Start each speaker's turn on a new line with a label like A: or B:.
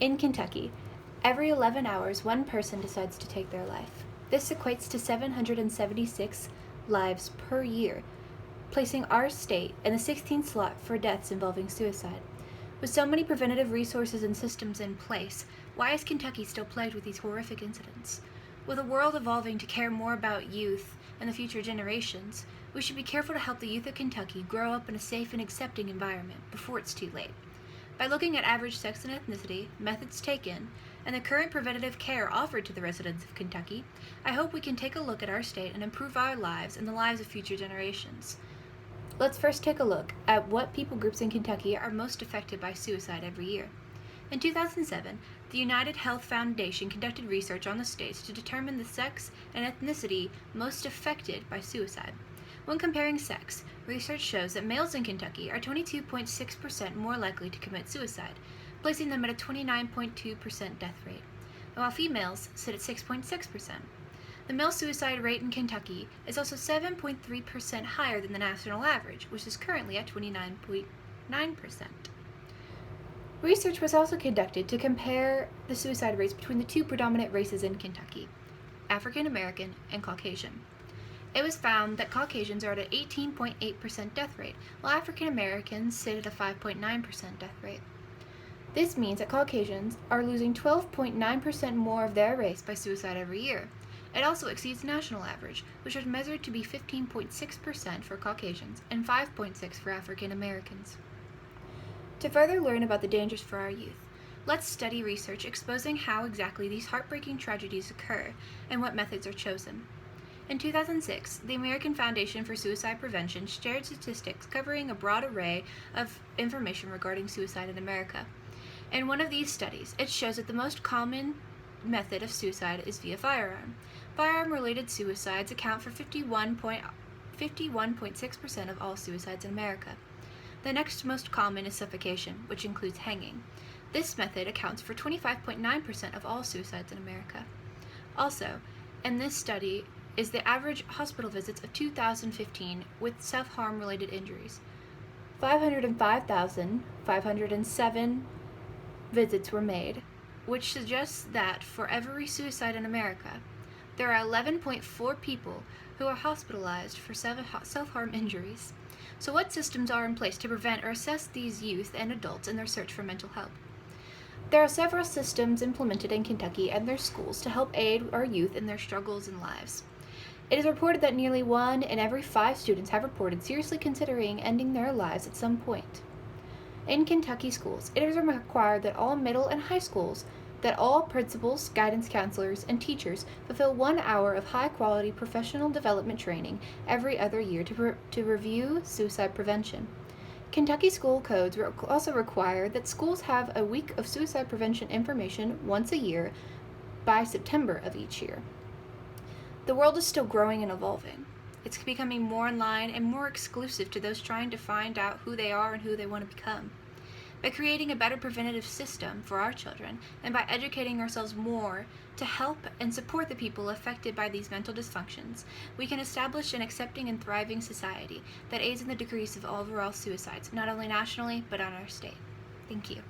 A: In Kentucky, every 11 hours, one person decides to take their life. This equates to 776 lives per year, placing our state in the 16th slot for deaths involving suicide. With so many preventative resources and systems in place, why is Kentucky still plagued with these horrific incidents? With a world evolving to care more about youth and the future generations, we should be careful to help the youth of Kentucky grow up in a safe and accepting environment before it's too late. By looking at average sex and ethnicity, methods taken, and the current preventative care offered to the residents of Kentucky, I hope we can take a look at our state and improve our lives and the lives of future generations. Let's first take a look at what people groups in Kentucky are most affected by suicide every year. In 2007, the United Health Foundation conducted research on the states to determine the sex and ethnicity most affected by suicide. When comparing sex, research shows that males in Kentucky are 22.6% more likely to commit suicide, placing them at a 29.2% death rate, while females sit at 6.6%. The male suicide rate in Kentucky is also 7.3% higher than the national average, which is currently at 29.9%. Research was also conducted to compare the suicide rates between the two predominant races in Kentucky, African American and Caucasian. It was found that Caucasians are at an 18.8% death rate, while African Americans sit at a 5.9% death rate. This means that Caucasians are losing 12.9% more of their race by suicide every year. It also exceeds the national average, which was measured to be 15.6% for Caucasians and 5.6% for African Americans. To further learn about the dangers for our youth, let's study research exposing how exactly these heartbreaking tragedies occur and what methods are chosen. In 2006, the American Foundation for Suicide Prevention shared statistics covering a broad array of information regarding suicide in America. In one of these studies, it shows that the most common method of suicide is via firearm. Firearm-related suicides account for 51.6% of all suicides in America. The next most common is suffocation, which includes hanging. This method accounts for 25.9% of all suicides in America. Also, in this study is the average hospital visits of 2015 with self-harm related injuries. 505,507 visits were made, which suggests that for every suicide in America, there are 11.4 people who are hospitalized for self-harm injuries. So what systems are in place to prevent or assess these youth and adults in their search for mental help? There are several systems implemented in Kentucky and their schools to help aid our youth in their struggles and lives. It is reported that nearly 1 in every 5 students have reported seriously considering ending their lives at some point. In Kentucky schools, it is required that all middle and high schools, that all principals, guidance counselors, and teachers fulfill 1 hour of high-quality professional development training every other year to review suicide prevention. Kentucky school codes also require that schools have a week of suicide prevention information once a year by September of each year. The world is still growing and evolving. It's becoming more online and more exclusive to those trying to find out who they are and who they want to become. By creating a better preventative system for our children and by educating ourselves more to help and support the people affected by these mental dysfunctions, we can establish an accepting and thriving society that aids in the decrease of overall suicides, not only nationally, but on our state. Thank you.